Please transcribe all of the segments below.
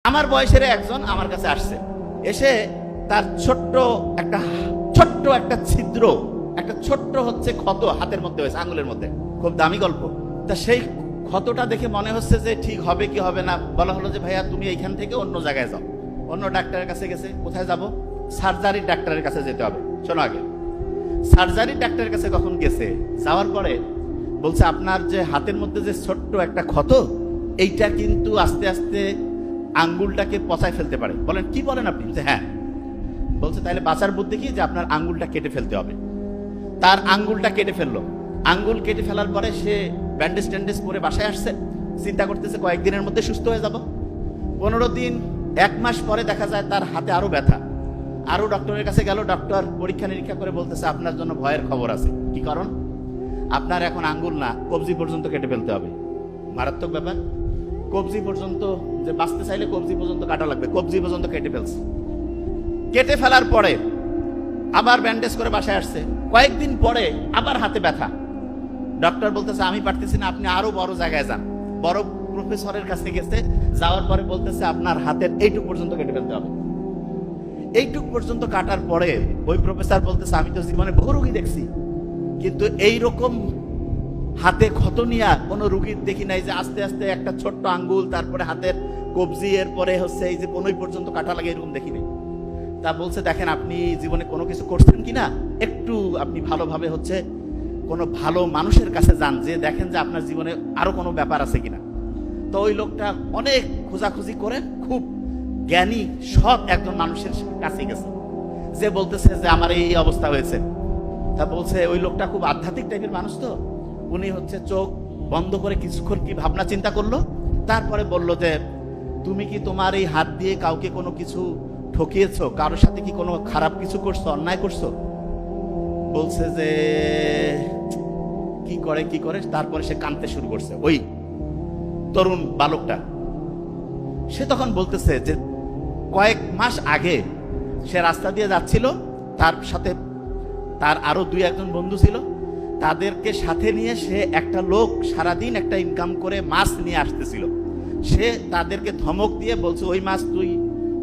আমার বয়সের একজন আমার কাছে আসছে, এসে তার ছোট্ট একটা ছিদ্র, একটা ছোট্ট হচ্ছে ক্ষত হাতের মধ্যে হয়েছে, আঙ্গুলের মধ্যে। খুব দামি গল্প। তা সেই ক্ষতটা দেখে মনে হচ্ছে যে ঠিক হবে কি হবে না। বলা হলো যে ভাইয়া তুমি এইখান থেকে অন্য জায়গায় যাও। অন্য ডাক্তারের কাছে গেছে। কোথায় যাব? সার্জারির ডাক্তারের কাছে যেতে হবে। শোনো আগে, সার্জারির ডাক্তারের কাছে কখন গেছে, যাওয়ার পরে বলছে আপনার যে হাতের মধ্যে যে ছোট্ট একটা ক্ষত, এইটা কিন্তু আস্তে আস্তে আঙ্গুলটাকে পচায় ফেলতে পারে। বলেন কি বলেন আপনি? হ্যাঁ। বলছে তাহলে বাঁচার বুদ্ধি কি, যে আপনার আঙ্গুলটা কেটে ফেলতে হবে। তার আঙ্গুলটা কেটে ফেললো। আঙ্গুল কেটে ফেলার পরে সে ব্যান্ডেজ ট্যান্ডেজ করে বাসায় আসছে, চিন্তা করতেছে কয়েকদিনের মধ্যে সুস্থ হয়ে যাব। 15 দিন 1 মাস পরে দেখা যায় তার হাতে আরো ব্যথা। আরো ডক্টরের কাছে গেল, ডক্টর পরীক্ষা নিরীক্ষা করে বলতেছে আপনার জন্য ভয়ের খবর আছে। কি কারণ? আপনার এখন আঙ্গুল না, কবজি পর্যন্ত কেটে ফেলতে হবে। মারাত্মক ব্যাপার। কবজি পর্যন্ত, যে বাঁচতে চাইলে কবজি পর্যন্ত কাটা লাগবে, কবজি পর্যন্ত কেটে ফেলছে। কেটে ফেলার পরে আবার ব্যান্ডেজ করে বাসায় আসছে। কয়েকদিন পরে আবার হাতে ব্যথা। ডক্টর বলতেছে আমি পারতেছি না, আপনি আরো বড় জায়গায় যান। বড় প্রফেসরের কাছে গেছে, যাওয়ার পরে বলতেছে আপনার হাতের এইটুক পর্যন্ত কেটে ফেলতে হবে। এইটুক পর্যন্ত কাটার পরে ওই প্রফেসর বলতেছে আমি তো জীবনে বহু রোগী দেখছি, কিন্তু এইরকম হাতে ক্ষত নিয়ে কোনো রুগীর দেখি নাই, যে আস্তে আস্তে একটা ছোট্ট আঙ্গুল, তারপরে হাতের কবজি, এরপরে হচ্ছে এই যে কোনোই পর্যন্ত কাটা লাগে, এরকম দেখি নাই। তা বলছে দেখেন আপনি জীবনে কোনো কিছু করছেন কিনা, একটু আপনি ভালোভাবে হচ্ছে কোনো ভালো মানুষের কাছে যান, যে দেখেন যে আপনার জীবনে আরো কোনো ব্যাপার আছে কিনা। তো ওই লোকটা অনেক খোঁজাখুঁজি করে খুব জ্ঞানী সৎ একজন মানুষের কাছে গেছে, যে বলতেছে যে আমার এই অবস্থা হয়েছে। তা বলছে ওই লোকটা খুব আধ্যাত্মিক টাইপের মানুষ, তো উনি হচ্ছে চোখ বন্ধ করে কিছুক্ষণ কি ভাবনা চিন্তা করলো, তারপরে বলল যে তুমি কি তোমার এই হাত দিয়ে কাউকে কোনো কিছু ঠকিয়েছো, কারোর সাথে কি কোনো খারাপ কিছু করছো, অন্যায় করছো? বলছে যে কি করে। তারপরে সে কাঁদতে শুরু করছে। ওই তরুণ বালকটা সে তখন বলতেছে যে কয়েক মাস আগে সে রাস্তা দিয়ে যাচ্ছিল, তার সাথে তার আরো 2-1 বন্ধু ছিল। তাদেরকে সাথে নিয়ে সে একটা লোক সারাদিন একটা ইনকাম করে মাছ নিয়ে আসতেছিল। সে তাদেরকে ধমক দিয়ে বলছে ওই মাছ তুই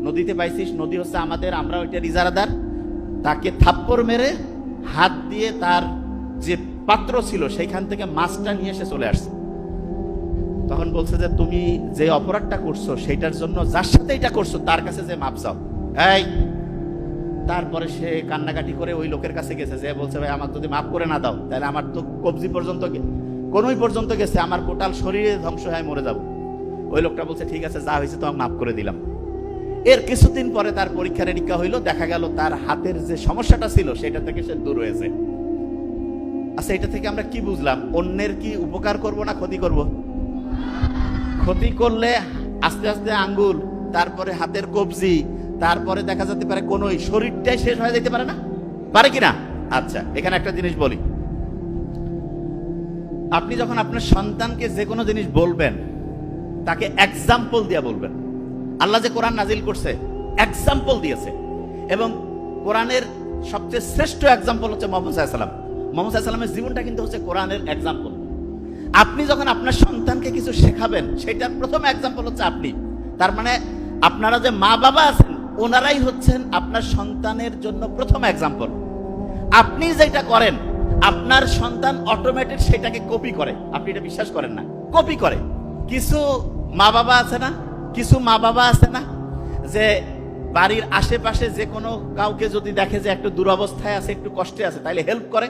নদীতে পাইছিস, নদী হচ্ছে আমাদের, আমরা ওইটার ইজারাদার। তাকে থাপ্পড় মেরে হাত দিয়ে তার যে পাত্র ছিল সেইখান থেকে মাছটা নিয়ে এসে চলে আসছে। তখন বলছে যে তুমি যে অপরাধটা করছো সেইটার জন্য যার সাথে এটা করছো তার কাছে যে মাপ চাও। এই তারপরে সে কান্নাকাটি করে ওই লোকের কাছে গেছে, যে বলছে ভাই আমাকে যদি মাফ করে না দাও তাহলে আমার তো কবজি পর্যন্ত কোনোই পর্যন্ত গেছে, আমার টোটাল শরীরে ধ্বংস হয়ে মরে যাব। ওই লোকটা বলছে ঠিক আছে, যা হয়েছে তোমাকে মাফ করে দিলাম। এর কিছুদিন পরে তার পরীক্ষা নিরীক্ষা হইলো, দেখা গেল তার হাতের যে সমস্যাটা ছিল সেটা থেকে সে দূর হয়েছে। আচ্ছা, এটা থেকে আমরা কি বুঝলাম? অন্যের কি উপকার করব না ক্ষতি করব? ক্ষতি করলে আস্তে আস্তে আঙ্গুল, তারপরে হাতের কবজি, তারপরে দেখা যেতে পারে কোন শরীরটাই শেষ হয়ে যেতে পারে না, পারে কিনা? আচ্ছা, এখানে একটা জিনিস বলি। আপনি যখন আপনার সন্তানকে যে কোনো জিনিস বলবেন, তাকে এক্সাম্পল দিয়ে বলবেন। আল্লাহ যে কোরআন নাজিল করছে এক্সাম্পল দিয়েছে, এবং কোরআনের সবচেয়ে শ্রেষ্ঠ এক্সাম্পল হচ্ছে মুহাম্মদ সাল্লাল্লাহু আলাইহি ওয়াসাল্লাম। মুহাম্মদ সাল্লাল্লাহু আলাইহি ওয়াসাল্লামের জীবনটা কিন্তু হচ্ছে কোরআনের এক্সাম্পল। আপনি যখন আপনার সন্তানকে কিছু শেখাবেন, সেটার প্রথম এক্সাম্পল হচ্ছে আপনি। তার মানে আপনারা যে মা বাবা আছেন, ওনারাই হচ্ছেন আপনার সন্তানের জন্য প্রথম এক্সাম্পল। আপনি যেটা করেন আপনার সন্তান অটোমেটিক সেটাকে কপি করে। আপনি এটা বিশ্বাস করেন না? কপি করে। কিছু মা বাবা আছে না যে বাড়ির আশেপাশে যে কোনো কাউকে যদি দেখে যে একটু দুরবস্থায় আছে, একটু কষ্টে আছে, তাইলে হেল্প করে।